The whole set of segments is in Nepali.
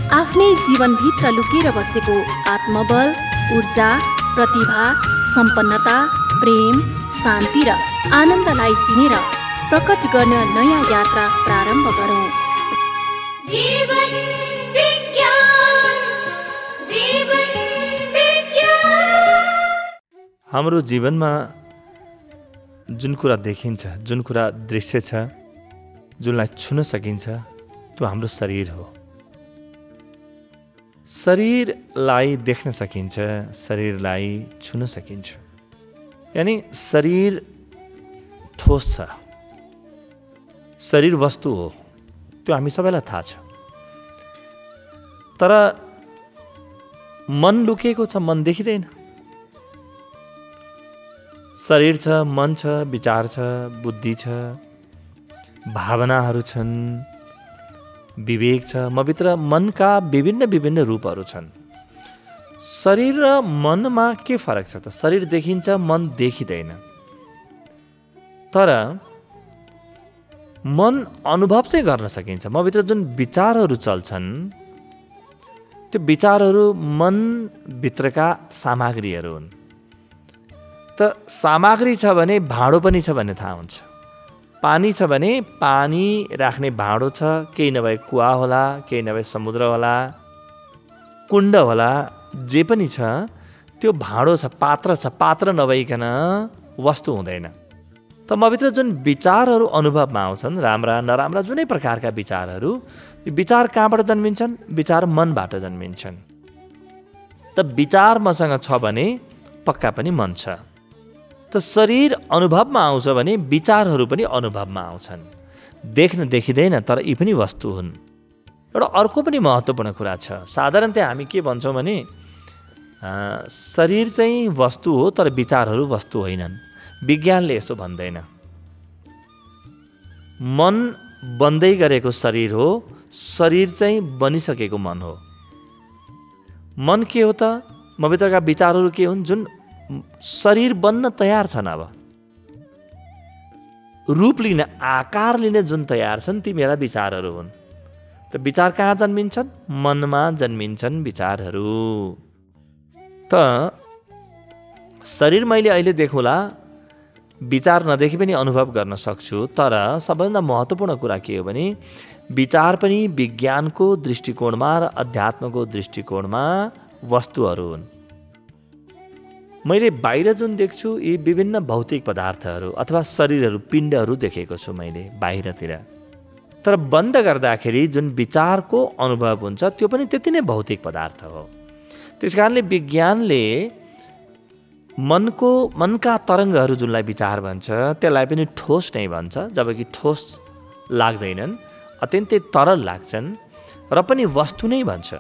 आफ्नै जीवनभित्र लुकेर बसेको आत्मबल, ऊर्जा, प्रतिभा, सम्पन्नता, प्रेम, शान्ति र आनन्दलाई चिनेर प्रकट गर्न नयाँ यात्रा प्रारम्भ गरौँ। जीवन विज्ञान, जीवन विज्ञान। हाम्रो जीवनमा जुन कुरा देखिन्छ, जुन कुरा दृश्य छ, जुनलाई छुन सकिन्छ, त्यो हाम्रो शरीर हो। शरीरलाई देख्न सकिन्छ, शरीरलाई छुन सकिन्छ। यानी शरीर ठोस छ, शरीर वस्तु हो, त्यो हामी सबैलाई थाहा छ। तर मन लुकेको छ, मन देखिँदैन। शरीर छ, मन छ, विचार छ, बुद्धि छ, भावनाहरू छन्, विवेक छ। मभित्र मनका विभिन्न विभिन्न रूपहरू छन्। शरीर र मनमा के फरक छ त? शरीर देखिन्छ, मन देखिँदैन। तर मन अनुभव चाहिँ गर्न सकिन्छ। मभित्र जुन विचारहरू चल्छन्, त्यो विचारहरू मनभित्रका सामग्रीहरू हुन्। त सामग्री छ भने भाँडो पनि छ भन्ने थाहा हुन्छ। पानी छ भने पानी राख्ने भाँडो छ, केही नभए कुवा होला, केही नभए समुद्र होला, कुण्ड होला, जे पनि छ त्यो भाँडो छ, पात्र छ। पात्र नभइकन वस्तु हुँदैन। त मभित्र जुन विचारहरू अनुभवमा आउँछन्, राम्रा नराम्रा जुनै प्रकारका विचारहरू, यो विचार कहाँबाट जन्मिन्छन्? विचार मनबाट जन्मिन्छन्। त विचार मसँग छ भने पक्का पनि मन छ। त शरीर अनुभवमा आउँछ भने विचारहरू पनि अनुभवमा आउँछन्। देख्न देखिँदैन, तर यी पनि वस्तु हुन्। एउटा अर्को पनि महत्त्वपूर्ण कुरा छ। साधारणतया हामी के भन्छौँ भने शरीर चाहिँ वस्तु हो, तर विचारहरू वस्तु होइनन्। विज्ञानले यसो भन्दैन। मन बन्दै गरेको शरीर हो, शरीर चाहिँ बनिसकेको मन हो। मन के हो त? मभित्रका विचारहरू के हुन्? जुन शरीर बन्न तयार छन्, अब रूप लिन, आकार लिने जुन तयार छन्, ती मेरा विचारहरू हुन्। त विचार कहाँ जन्मिन्छन्? मनमा जन्मिन्छन् विचारहरू। त शरीर मैले अहिले देखौँला, विचार नदेखि पनि अनुभव गर्न सक्छु। तर सबैभन्दा महत्त्वपूर्ण कुरा के हो भने विचार पनि विज्ञानको दृष्टिकोणमा र अध्यात्मको दृष्टिकोणमा वस्तुहरू हुन्। मैले बाहिर जुन देख्छु यी विभिन्न भौतिक पदार्थहरू अथवा शरीरहरू, पिण्डहरू देखेको छु मैले बाहिरतिर। तर बन्द गर्दाखेरि जुन विचारको अनुभव हुन्छ त्यो पनि त्यति नै भौतिक पदार्थ हो। त्यस कारणले विज्ञानले मनका तरङ्गहरू जुनलाई विचार भन्छ, त्यसलाई पनि ठोस नै भन्छ। जबकि ठोस लाग्दैनन्, अत्यन्तै तरल लाग्छन् र पनि वस्तु नै भन्छ।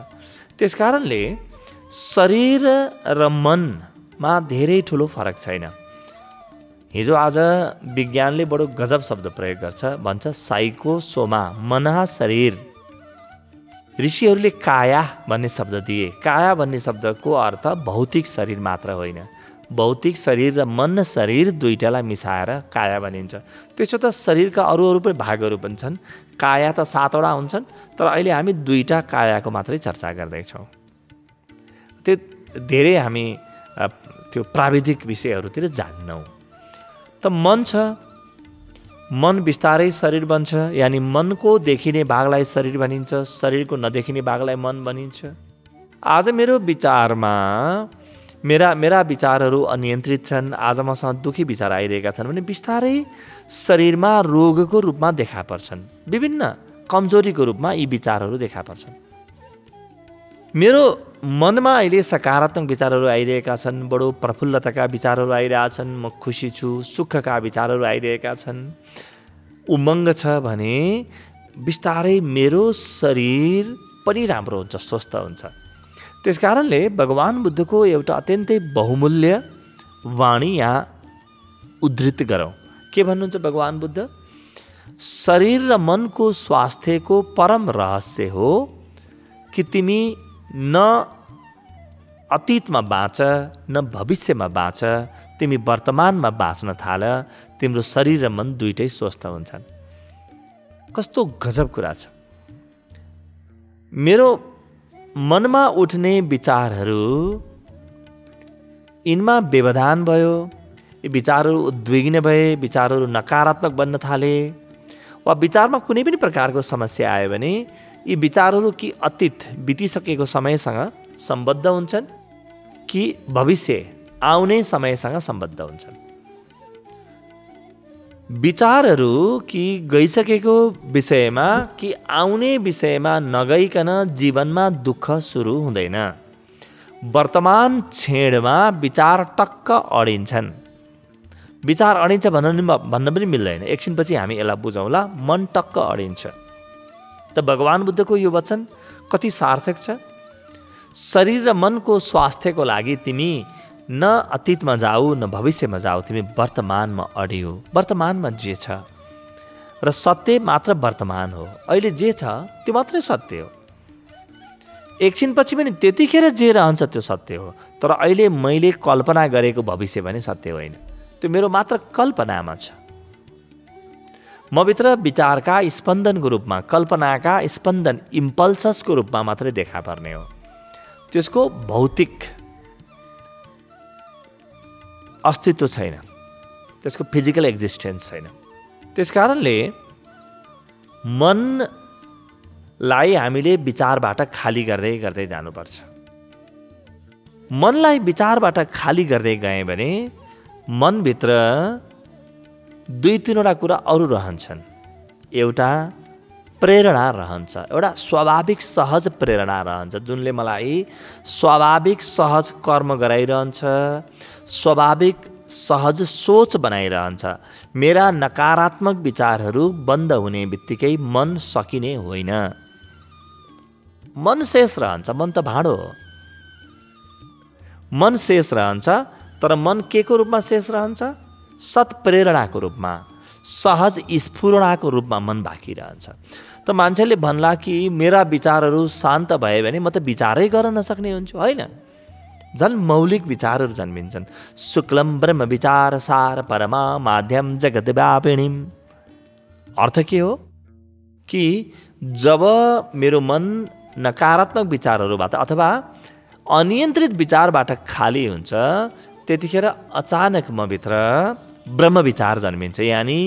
त्यस कारणले शरीर र मनमा धेरै ठुलो फरक छैन। हिजो आज विज्ञानले बडो गजब शब्द प्रयोग गर्छ, भन्छ साइकोसोमा, मनहा शरीर। ऋषिहरूले काया भन्ने शब्द दिए। काया भन्ने शब्दको अर्थ भौतिक शरीर मात्र होइन, भौतिक शरीर र मन शरीर दुईटालाई मिसाएर काया भनिन्छ। त्यसो त शरीरका अरू पनि भागहरू पनि छन्। काया त 7वटा हुन्छन्, तर अहिले हामी 2टा कायाको मात्रै चर्चा गर्दैछौँ। त्यो धेरै हामी त्यो प्राविधिक विषयहरूतिर जान्नौँ। त मन छ, मन बिस्तारै शरीर बन्छ। यानि मनको देखिने भागलाई शरीर भनिन्छ, शरीरको नदेखिने भागलाई मन भनिन्छ। आज मेरो विचारमा मेरा विचारहरू अनियन्त्रित छन्, आज मसँग दुःखी विचार आइरहेका छन् भने बिस्तारै शरीरमा रोगको रूपमा देखा पर्छन्। विभिन्न कमजोरीको रूपमा यी विचारहरू देखा पर्छन्। मेरो मनमा अहिले सकारात्मक विचारहरू आइरहेका छन्, बडो प्रफुल्लताका विचारहरू आइरहेछन्, म खुसी छु, सुखका विचारहरू आइरहेका छन्, उमङ्ग छ भने बिस्तारै मेरो शरीर पनि राम्रो हुन्छ, स्वस्थ हुन्छ। त्यस कारणले भगवान बुद्धको एउटा अत्यन्तै बहुमूल्य वाणी यहाँ उद्धृत गरौँ। के भन्नुहुन्छ भगवान बुद्ध? शरीर र मनको स्वास्थ्यको परम रहस्य हो कि तिमी न अतीतमा बाँच न भविष्यमा बाँच, तिमी वर्तमानमा बाँच्न थाल, तिम्रो शरीर र मन दुइटै स्वस्थ हुन्छन्। कस्तो गजब कुरा छ। मेरो मनमा उठ्ने विचारहरू यिनमा व्यवधान भयो, यी विचारहरू उद्विग्न भए, विचारहरू नकारात्मक बन्न थाले, वा विचारमा कुनै पनि प्रकारको समस्या आयो भने यी विचारहरू कि अतीत बितिसकेको समयसँग सम्बद्ध हुन्छन् कि भविष्य आउने समयसँग सम्बद्ध हुन्छन्। विचारहरू कि गइसकेको विषयमा कि आउने विषयमा नगइकन जीवनमा दुःख सुरु हुँदैन। वर्तमान क्षणमा विचार टक्क अडिन्छन्। विचार अडिन्छ भन्न पनि मिल्दैन, एकछिनपछि हामी यसलाई बुझौँला। मन टक्क अडिन्छ। त भगवान् बुद्धको यो वचन कति सार्थक छ। शरीर र मनको स्वास्थ्यको लागि तिमी न अतीतमा जाऊ न भविष्यमा जाऊ, तिमी वर्तमानमा अडियो। वर्तमानमा जे छ र सत्य मात्र वर्तमान हो। अहिले जे छ त्यो मात्रै सत्य हो। एकछिनपछि पनि त्यतिखेर जे रहन्छ त्यो सत्य हो। तर अहिले मैले कल्पना गरेको भविष्य भने सत्य होइन, त्यो मेरो मात्र कल्पनामा छ। मभित्र विचारका स्पन्दनको रूपमा, कल्पनाका स्पन्दन इम्पल्ससको रूपमा मात्रै देखा पर्ने हो। त्यसको भौतिक अस्तित्व छैन, त्यसको फिजिकल एक्जिस्टेन्स छैन। त्यसकारणले मनलाई हामीले विचारबाट खाली गर्दै गर्दै जानुपर्छ। मनलाई विचारबाट खाली गर्दै गए भने मनभित्र 2-3वटा कुरा अरू रहन्छन्। एउटा प्रेरणा रहन्छ, एउटा स्वाभाविक सहज प्रेरणा रहन्छ, जुनले मलाई स्वाभाविक सहज कर्म गराइरहन्छ, स्वाभाविक सहज सोच बनाइरहन्छ। मेरा नकारात्मक विचारहरू बन्द हुने बित्तिकै मन सकिने होइन, मन शेष रहन्छ। मन त भाँडो हो, मन शेष रहन्छ। तर मन के को रूपमा शेष रहन्छ? सत्प्रेरणाको रूपमा, सहज स्फुरणाको रूपमा मन बाँकी रहन्छ। त मान्छेले भन्ला कि मेरा विचारहरू शान्त भए भने म त विचारै गर्न नसक्ने हुन्छु। होइन, झन् मौलिक विचारहरू जन्मिन्छन्। शुक्लम ब्रह्म विचार सार परमा माध्यम जगत व्यापिणीम। अर्थ के हो कि जब मेरो मन नकारात्मक विचारहरूबाट अथवा अनियन्त्रित विचारबाट खाली हुन्छ, त्यतिखेर अचानक मभित्र ब्रह्म विचार जन्मिन्छ। यानि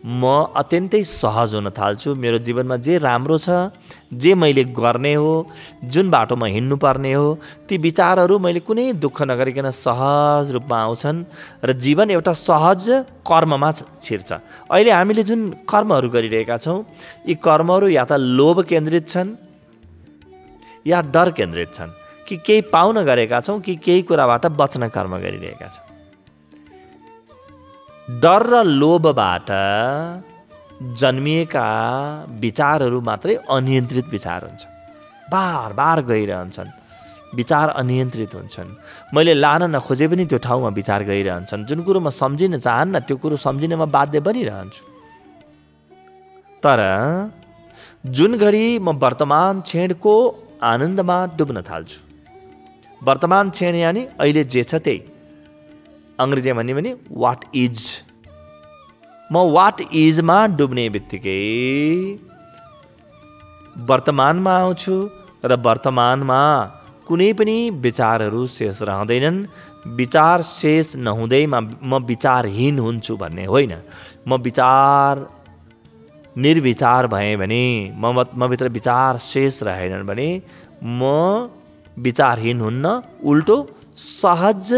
म अत्यन्तै सहज हुन थाल्छु। मेरो जीवनमा जे राम्रो छ, जे मैले गर्ने हो, जुन बाटोमा हिँड्नुपर्ने हो, ती विचारहरू मैले कुनै दुःख नगरिकन सहज रूपमा आउँछन् र जीवन एउटा सहज कर्ममा छिर्छ। अहिले हामीले जुन कर्महरू गरिरहेका छौँ, यी कर्महरू या त लोभ केन्द्रित छन् या डर केन्द्रित छन्। कि केही पाउन गरेका छौँ कि केही कुराबाट बच्न कर्म गरिरहेका छौँ। डर र लोभबाट जन्मिएका विचारहरू मात्रै अनियन्त्रित विचार हुन्छ। बार बार गइरहन्छन्, विचार अनियन्त्रित हुन्छन्। मैले लान नखोजे पनि त्यो ठाउँमा विचार गइरहन्छन्। जुन कुरो म सम्झिन चाहन्न त्यो कुरो सम्झिनमा बाध्य बनिरहन्छु। तर जुन घडी म वर्तमान क्षणको आनन्दमा डुब्न थाल्छु, वर्तमान क्षण यानि अहिले जे छ त्यही, अङ्ग्रेजीमा भन्यो भने वाट इज, म वाट इजमा डुब्ने बित्तिकै वर्तमानमा आउँछु र वर्तमानमा कुनै पनि विचारहरू शेष रहँदैनन्। विचार शेष नहुँदैमा म विचारहीन हुन्छु भन्ने होइन। म विचार निर्विचार भएँ भने, मभित्र विचार शेष रहेनन् भने म विचारहीन हुन्न, उल्टो सहज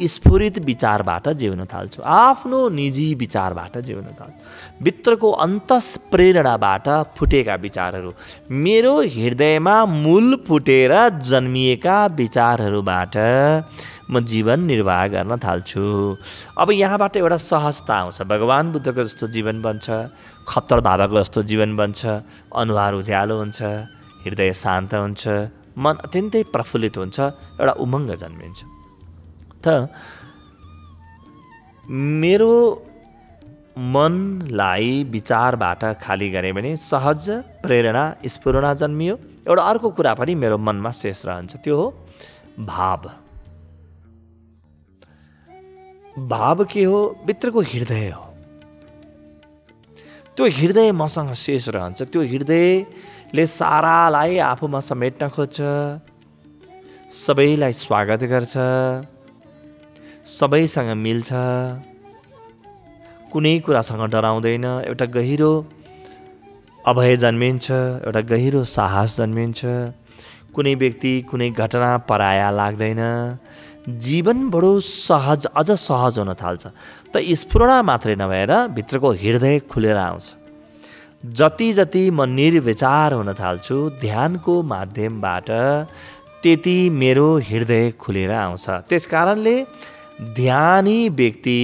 स्फुरित विचारबाट जिउन थाल्छु। आफ्नो निजी विचारबाट जिउन थाल्छु। भित्रको अन्तस प्रेरणाबाट फुटेका विचारहरू, मेरो हृदयमा मूल फुटेर जन्मिएका विचारहरूबाट म जीवन निर्वाह गर्न थाल्छु। अब यहाँबाट एउटा सहजता आउँछ। भगवान् बुद्धको जस्तो जीवन बन्छ, खप्तर बाबाको जस्तो जीवन बन्छ। अनुहार उज्यालो हुन्छ, हृदय शान्त हुन्छ, मन अत्यन्तै प्रफुल्लित हुन्छ, एउटा उमङ्ग जन्मिन्छ। त मेरो मनलाई विचारबाट खाली गरेँ भने सहज प्रेरणा स्फुरणा जन्मियो। एउटा अर्को कुरा पनि मेरो मनमा शेष रहन्छ, त्यो हो भाव। भाव के हो? भित्रको हृदय हो। त्यो हृदय मसँग शेष रहन्छ। त्यो ले सारालाई आफूमा समेट्न खोज्छ, सबैलाई स्वागत गर्छ, सबैसँग मिल्छ, कुनै कुरासँग डराउँदैन। एउटा गहिरो अभय जन्मिन्छ, एउटा गहिरो साहस जन्मिन्छ। कुनै व्यक्ति कुनै घटना पराया लाग्दैन। जीवन बडो सहज, अझ सहज हुन थाल्छ। त स्फुरणा मात्रै नभएर भित्रको हृदय खुलेर आउँछ। जति जति म निर्विचार हुन थाल्छु ध्यानको माध्यमबाट, त्यति मेरो हृदय खुलेर आउँछ। त्यस कारणले ध्यानी व्यक्ति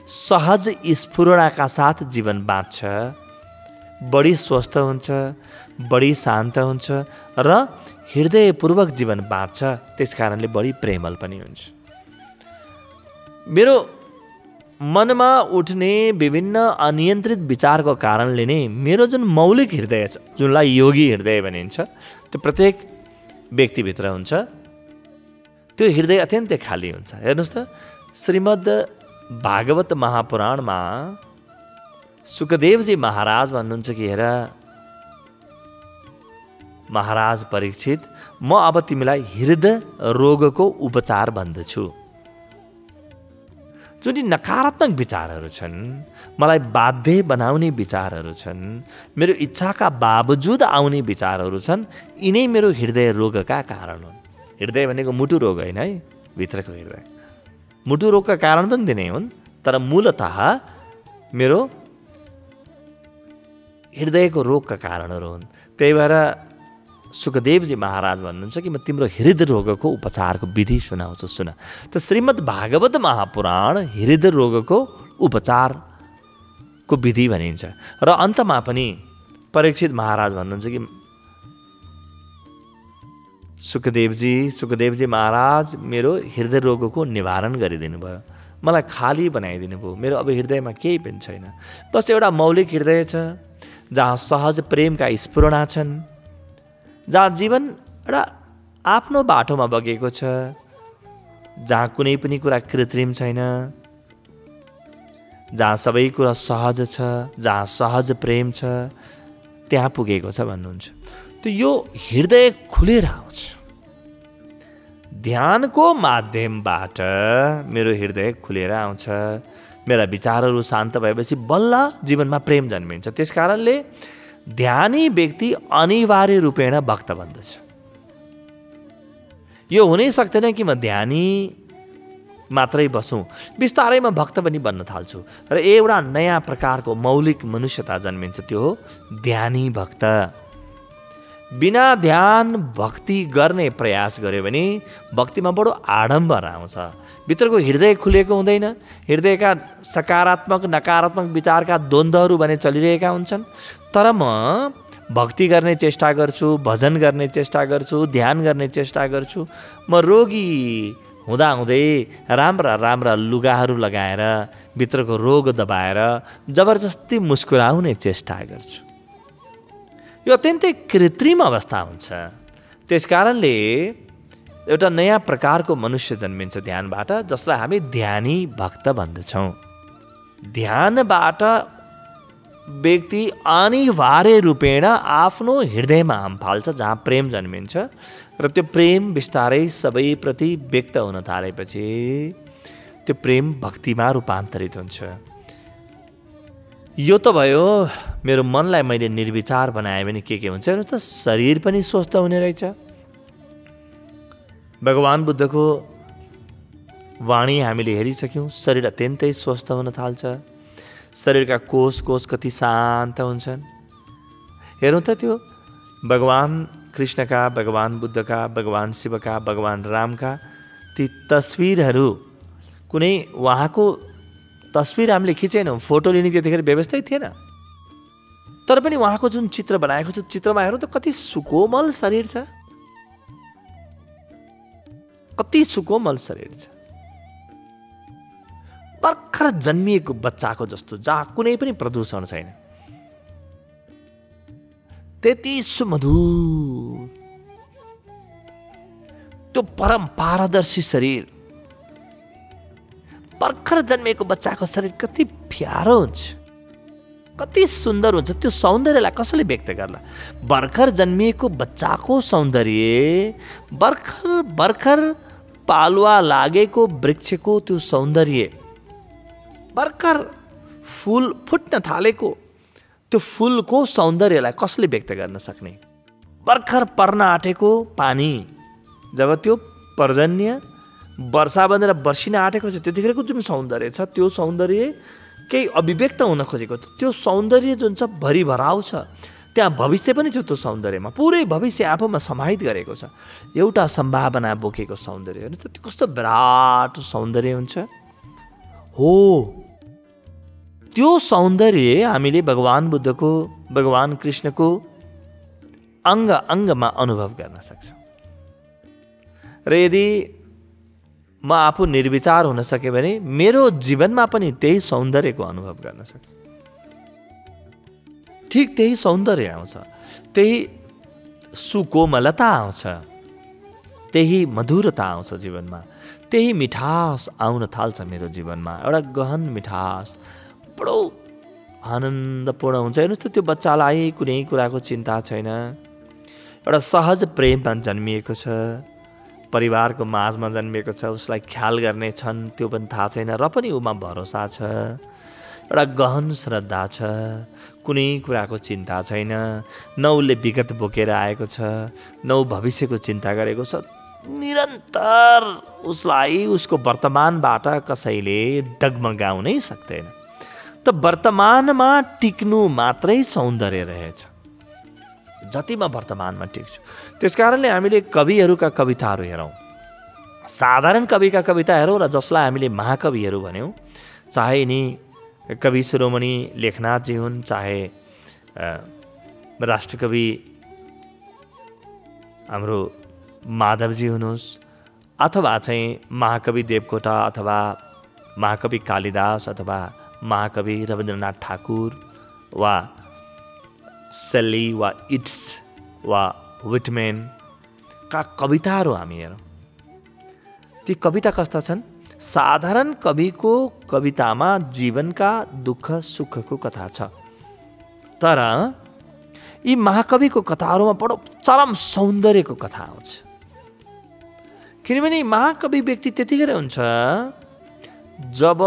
सहज स्फुरणाका साथ जीवन बाँच्छ, बढी स्वस्थ हुन्छ, बढी शान्त हुन्छ र हृदयपूर्वक जीवन बाँच्छ। त्यस कारणले बढी प्रेमल पनि हुन्छ। मेरो मनमा उठ्ने विभिन्न अनियन्त्रित विचारको कारणले नै मेरो जुन मौलिक हृदय छ, जुनलाई योगी हृदय भनिन्छ, त्यो प्रत्येक व्यक्तिभित्र हुन्छ। त्यो हृदय अत्यन्तै खाली हुन्छ। हेर्नुहोस् त, श्रीमद् भागवत महापुराणमा सुखदेवजी महाराज भन्नुहुन्छ कि हेर महाराज परीक्षित, म अब तिमीलाई हृदय रोगको उपचार भन्दछु। जुन नकारात्मक विचारहरू छन्, मलाई बाध्य बनाउने विचारहरू छन्, मेरो इच्छाका बावजुद आउने विचारहरू छन्, यिनै मेरो हृदय रोगका कारण हुन्। हृदय भनेको मुटु रोग होइन है, भित्रको हृदय। मुटु रोगका कारण पनि दिने हुन्, तर मूलतः मेरो हृदयको रोगका कारणहरू हुन्। त्यही भएर सुखदेवजी महाराज भन्नुहुन्छ कि म तिम्रो हृदय रोगको उपचारको विधि सुनाउँछु, सुन। त श्रीमद् भागवत महापुराण हृदय रोगको उपचारको विधि भनिन्छ। र अन्तमा पनि परीक्षित महाराज भन्नुहुन्छ कि सुखदेवजी महाराज मेरो हृदय रोगको निवारण गरिदिनु भयो, मलाई खाली बनाइदिनु भयो, मेरो अब हृदयमा केही पनि छैन। बस एउटा मौलिक हृदय छ जहाँ सहज प्रेमका स्फुरणा छन्, जहाँ जीवन एउटा आफ्नो बाटोमा बगेको छ, जहाँ कुनै पनि कुरा कृत्रिम छैन, जहाँ सबै कुरा सहज छ, जहाँ सहज प्रेम छ, त्यहाँ पुगेको छ भन्नुहुन्छ। त यो हृदय खुलेर आउँछ। ध्यानको माध्यमबाट मेरो हृदय खुलेर आउँछ। मेरा विचारहरू शान्त भएपछि बल्ल जीवनमा प्रेम जन्मिन्छ। त्यस कारणले ध्यानी व्यक्ति अनिवार्य रूपेण भक्त बन्दछ। यो हुनै सक्दैन कि म ध्यानी मात्रै बसौँ, बिस्तारै म भक्त पनि बन्न थाल्छु र एउटा नयाँ प्रकारको मौलिक मनुष्यता जन्मिन्छ। त्यो हो ध्यानी भक्त। बिना ध्यान भक्ति गर्ने प्रयास गर्यो भने भक्तिमा बडो आडम्बर आउँछ। भित्रको हृदय खुलेको हुँदैन। हृदयका सकारात्मक नकारात्मक विचारका द्वन्द्वहरू भने चलिरहेका हुन्छन्। तर म भक्ति गर्ने चेष्टा गर्छु, भजन गर्ने चेष्टा गर्छु, ध्यान गर्ने चेष्टा गर्छु। म रोगी हुँदाहुँदै राम्रा राम्रा लुगाहरू लगाएर भित्रको रोग दबाएर जबरजस्ती मुस्कुराउने चेष्टा गर्छु। यो अत्यन्तै कृत्रिम अवस्था हुन्छ। त्यस कारणले एउटा नयाँ प्रकारको मनुष्य जन्मिन्छ ध्यानबाट, जसलाई हामी ध्यानी भक्त भन्दछौँ। ध्यानबाट व्यक्ति अनिवार्य रूपेण आफ्नो हृदयमा हाम फाल्छ, जहाँ प्रेम जन्मिन्छ र त्यो प्रेम बिस्तारै सबैप्रति व्यक्त हुन थालेपछि त्यो प्रेम भक्तिमा रूपान्तरित हुन्छ। यो त भयो मेरो मनलाई मैले निर्विचार बनाएँ भने के हुन्छ हेर्नु त, शरीर पनि स्वस्थ हुने रहेछ। भगवान् बुद्धको वाणी हामीले हेरिसक्यौँ। शरीर अत्यन्तै स्वस्थ हुन थाल्छ। शरीरका कोष कति शान्त हुन्छन्। हेरौँ त त्यो भगवान् कृष्णका, भगवान् बुद्धका, भगवान् शिवका, भगवान् रामका ती तस्विरहरू, कुनै उहाँको तस्विर हामीले खिचेनौँ, फोटो लिने त्यतिखेर व्यवस्थै थिएन। तर पनि उहाँको जुन चित्र बनाएको छ, चित्रमा हेरौँ त कति सुकोमल शरीर छ, कति सुकोमल शरीर छ। भर्खर जन्मिएको बच्चाको जस्तो, जहाँ कुनै पनि प्रदूषण छैन, त्यति सुमधुर, त्यो परम पारदर्शी शरीर। भर्खर जन्मिएको बच्चाको शरीर कति प्यारो हुन्छ, कति सुन्दर हुन्छ, त्यो सौन्दर्यलाई कसैले व्यक्त गर्ला? भर्खर जन्मिएको बच्चाको सौन्दर्य, भर्खर पालुवा लागेको वृक्षको त्यो सौन्दर्य, भर्खर फुल फुट्न थालेको त्यो फुलको सौन्दर्यलाई कसले व्यक्त गर्न सक्ने? भर्खर पर्न आँटेको पानी, जब त्यो पर्जन्य वर्षा बनेर बर्सिन आँटेको छ, त्यतिखेरको जुन सौन्दर्य छ, त्यो सौन्दर्य केही अभिव्यक्त हुन खोजेको छ। त्यो सौन्दर्य जुन छ भरिभराउ छ, त्यहाँ भविष्य पनि छ। त्यो सौन्दर्यमा पुरै भविष्य आफूमा समाहित गरेको छ, एउटा सम्भावना बोकेको सौन्दर्य। हेर्नु त त्यो कस्तो विराट सौन्दर्य हुन्छ हो। त्यो सौन्दर्य हामीले भगवान बुद्धको, भगवान कृष्णको अङ्ग अङ्गमा अनुभव गर्न सक्छौँ। र यदि म आफू निर्विचार हुन सकेँ भने मेरो जीवनमा पनि त्यही सौन्दर्यको अनुभव गर्न सक्छु। ठिक त्यही सौन्दर्य आउँछ, त्यही सुकोमलता आउँछ, त्यही मधुरता आउँछ जीवनमा, त्यही मिठास आउन थाल्छ मेरो जीवनमा। एउटा गहन मिठास, बडो आनन्दपूर्ण हुन्छ। हेर्नुहोस् त, त्यो बच्चालाई कुनै कुराको चिन्ता छैन, एउटा सहज प्रेममा जन्मिएको छ, परिवारको माझमा जन्मिएको छ, उसलाई ख्याल गर्ने छन् त्यो पनि थाहा छैन, र पनि उमा भरोसा छ, एउटा गहन श्रद्धा छ, कुनै कुराको चिन्ता छैन। न उसले विगत बोकेर आएको छ, न ऊ भविष्यको चिन्ता गरेको छ। निरन्तर उसलाई उसको वर्तमानबाट कसैले डगमगाउनै सक्दैन। त वर्तमानमा टिक्नु मात्रै सौन्दर्य रहेछ, जति म वर्तमानमा टिक्छु। त्यस कारणले हामीले कविहरूका कविताहरू हेरौँ, साधारण कविका कविता हेरौँ, र जसलाई हामीले महाकविहरू भन्यौँ, चाहे यिनी कवि शिरोमणि लेखनाथजी हुन्, चाहे राष्ट्रकवि हाम्रो माधवजी हुनुहोस्, अथवा चाहिँ महाकवि देवकोटा, अथवा महाकवि कालिदास, अथवा महाकवि रवीन्द्रनाथ ठाकुर, वा सेल्ली, वा इट्स, वा विटमेन का कविताहरू हामी हेरौँ। ती कविता कस्ता छन्? साधारण कविको कवितामा जीवनका दुःख सुखको कथा छ, तर यी महाकविको कथाहरूमा बडो चरम सौन्दर्यको कथा आउँछ। किनभने महाकवि व्यक्ति त्यतिखेर हुन्छ जब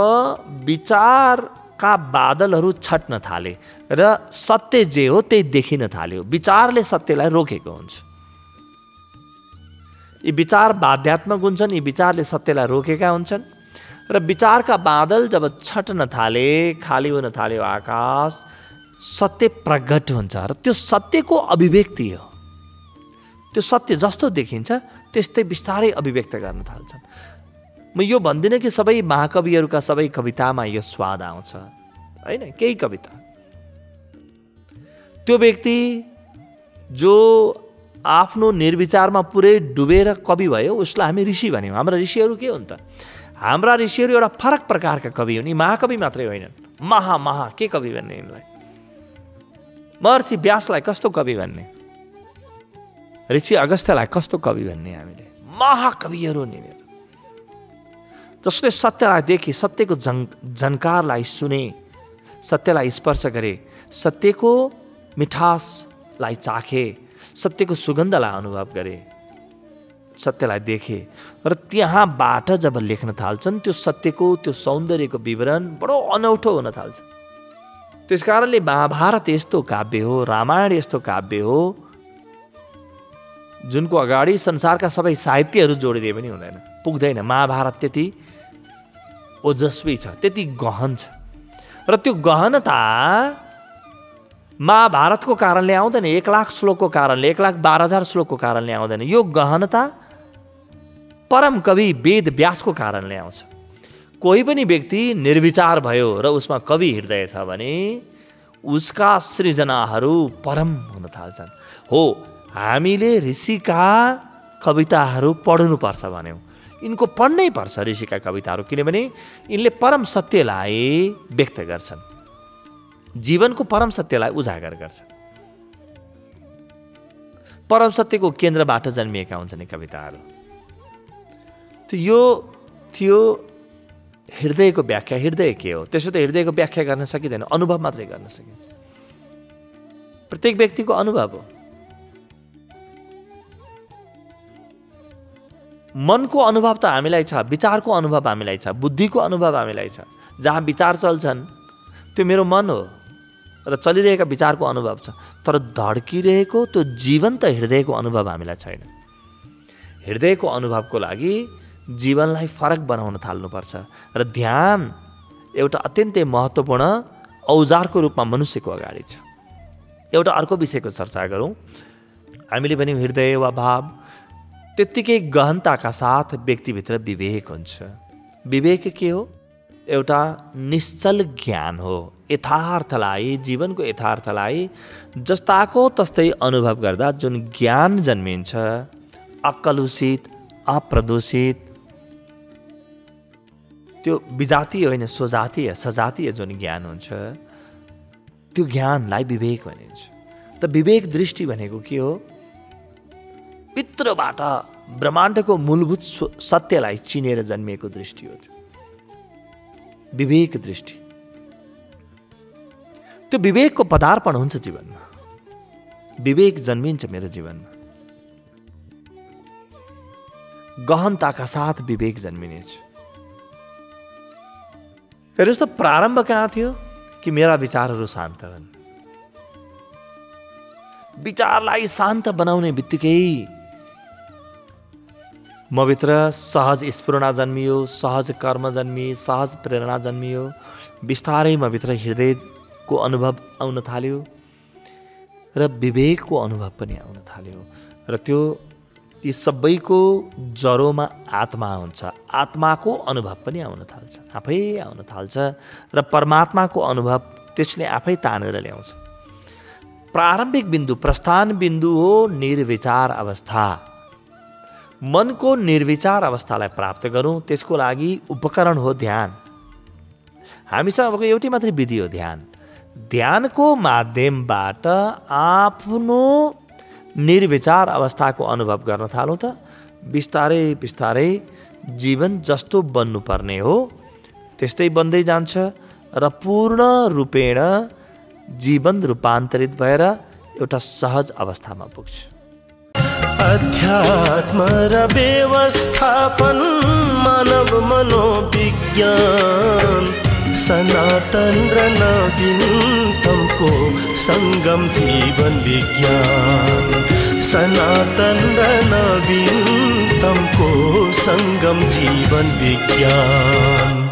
विचारका बादलहरू छट्न थाले र सत्य जे हो त्यही देखिन थाल्यो। विचारले सत्यलाई रोकेको हुन्छ। यी विचार बाध्यात्मक हुन्छन्, यी विचारले सत्यलाई रोकेका हुन्छन्, र विचारका बादल जब छट्न थाले, खाली हुन थाल्यो आकाश, सत्य प्रगट हुन्छ, र त्यो सत्यको अभिव्यक्ति हो। त्यो सत्य जस्तो देखिन्छ त्यस्तै बिस्तारै अभिव्यक्त गर्न थाल्छन्। म यो भन्दिनँ कि सबै महाकविहरूका सबै कवितामा यो स्वाद आउँछ, होइन। केही कविता, त्यो व्यक्ति जो आफ्नो निर्विचारमा पुरै डुबेर कवि भयो, उसलाई हामी ऋषि भन्यौँ। हाम्रा ऋषिहरू के हुन् त? हाम्रा ऋषिहरू एउटा फरक प्रकारका कवि हुन्। यी महाकवि मात्रै होइनन्, महा के कवि भन्ने यिनलाई? महर्षि व्यासलाई कस्तो कवि भन्ने? ऋषि अगस्त्यलाई कस्तो कवि भन्ने? हामीले महाकविहरू नि, जसले सत्यलाई देखे, सत्यको झन्कारलाई सुने, सत्यलाई स्पर्श गरे, सत्यको मिठासलाई चाखे, सत्यको सुगन्धलाई अनुभव गरे, सत्यलाई देखे, र त्यहाँबाट जब लेख्न थाल्छन् त्यो सत्यको, त्यो सौन्दर्यको विवरण बडो अनौठो हुन थाल्छ। त्यसकारणले महाभारत यस्तो काव्य हो, रामायण यस्तो काव्य हो, जुनको अगाडि संसारका सबै साहित्यहरू जोडिदिए पनि हुँदैन, पुग्दैन। महाभारत त्यति ओजस्वी छ, त्यति गहन छ, र त्यो गहनता महाभारतको कारणले आउँदैन, 1,00,000 श्लोकको कारणले, 1,12,000 श्लोकको कारणले आउँदैन। यो गहनता परम कवि वेद व्यासको कारणले आउँछ। कोही पनि व्यक्ति निर्विचार भयो र उसमा कवि हृदय छ भने उसका सृजनाहरू परम हुन थाल्छन्। हो, हामीले ऋषिका कविताहरू पढ्नुपर्छ भन्यौँ। यिनको पढ्नै पर्छ ऋषिका कविताहरू, किनभने यिनले परम सत्यलाई व्यक्त गर्छन्, जीवनको परम सत्यलाई उजागर गर्छ। परम सत्यको केन्द्रबाट जन्मिएका हुन्छन् यी कविताहरू। यो थियो हृदयको व्याख्या, हृदय के हो? त्यसो त हृदयको व्याख्या गर्न सकिँदैन, अनुभव मात्रै गर्न सकिन्छ। प्रत्येक व्यक्तिको अनुभव हो। मनको अनुभव त हामीलाई छ, विचारको अनुभव हामीलाई छ, बुद्धिको अनुभव हामीलाई छ। जहाँ विचार चल्छन् त्यो मेरो मन हो र चलिरहेका विचारको अनुभव छ, तर धड्किरहेको त्यो जीवन्त हृदयको अनुभव हामीलाई छैन। हृदयको अनुभवको लागि जीवनलाई फरक बनाउन थाल्नुपर्छ र ध्यान एउटा अत्यन्तै महत्त्वपूर्ण औजारको रूपमा मनुष्यको अगाडि छ। एउटा अर्को विषयको चर्चा गरौँ। हामीले भन्यौँ हृदय वा भाव त्यत्तिकै गहनताका साथ व्यक्तिभित्र विवेक हुन्छ। विवेक के हो? एउटा निश्चल ज्ञान हो। यथार्थलाई, जीवनको यथार्थलाई जस्ताको तस्तै अनुभव गर्दा जुन ज्ञान जन्मिन्छ, अकलुषित, अप्रदूषित, त्यो विजातीय होइन, स्वजातीय, सजातीय जुन ज्ञान हुन्छ, त्यो ज्ञानलाई विवेक भनिन्छ। त विवेक दृष्टि भनेको के हो? भित्रबाट ब्रह्माण्डको मूलभूत सत्यलाई चिनेर जन्मिएको दृष्टि हो। विवेक दृष्टि, त्यो विवेकको पदार्पण हुन्छ जीवनमा। विवेक जन्मिन्छ मेरो जीवनमा, गहनताका साथ विवेक जन्मिनेछ। हेर्नुहोस् त, प्रारम्भ कहाँ थियो कि मेरा विचारहरू शान्त हुन्। विचारलाई शान्त बनाउने बित्तिकै मभित्र सहज स्फुरणा जन्मियो, सहज कर्म जन्मिए, सहज प्रेरणा जन्मियो। बिस्तारै मभित्र हृदयको अनुभव आउन थाल्यो र विवेकको अनुभव पनि आउन थाल्यो। र त्यो यी सबैको जरोमा आत्मा हुन्छ। आत्माको अनुभव पनि आउन थाल्छ, आफै आउन थाल्छ र परमात्माको अनुभव त्यसले आफै तानेर ल्याउँछ। प्रारम्भिक बिन्दु, प्रस्थान बिन्दु हो निर्विचार अवस्था। मनको निर्विचार अवस्थालाई प्राप्त गरौँ, त्यसको लागि उपकरण हो ध्यान। हामीसँग अब एउटै मात्रै विधि हो ध्यान। ध्यानको माध्यमबाट आफ्नो निर्विचार अवस्थाको अनुभव गर्न थालौँ त बिस्तारै बिस्तारै जीवन जस्तो बन्नुपर्ने हो त्यस्तै बन्दै जान्छ र पूर्ण रूपेण जीवन रूपान्तरित भएर एउटा सहज अवस्थामा पुग्छ। अध्यात्म र व्यवस्थापन मानव मनोविज्ञान सनातन र नवीनतमको संगम जीवन विज्ञान। सनातन र नवीनतमको संगम जीवन विज्ञान।